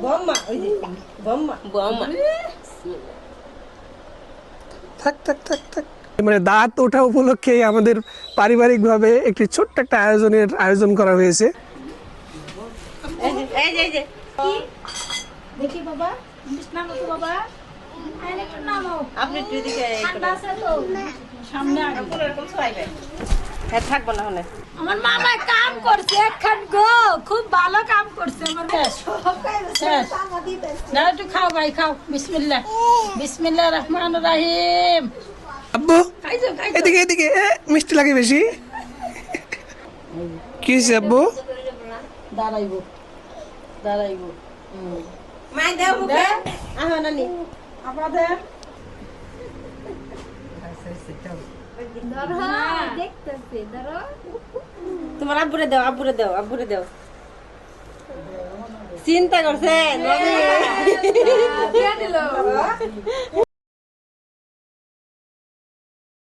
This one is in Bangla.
বম্মা ওই যে বম্মা বম্মা থাক থাক থাক থাক। মানে দাঁত ওঠা উপলক্ষে আমাদের পারিবারিকভাবে একটি ছোট্ট একটা আয়োজন করা হয়েছে। এই যে দেখি বাবা নামো তো বাবা একটু নামো আপনি একটু এদিকে ঠান্ডা আছে তো সামনে আগে এরকম ছড়াইবে হ্যাঁ থাকবো না হলে আমার মামা কাম করছে একখান গো খুব ভালো কাম করছে আমার না একটু খাও ভাই খাও বিসমিল্লাহ বিসমিল্লাহ রহমান রাহিম আব্বু খাইছো খাইছো এদিকে এদিকে মিষ্টি লাগে বেশি। কি হয়েছে আব্বু? দাঁড়াইবো দাঁড়াইবো মাই দাও মুখে আহ নানি আমাদের তোমার আব্বুরে দাও আব্বুরে দাও আব্বুরে দাও চিন্তা করছেন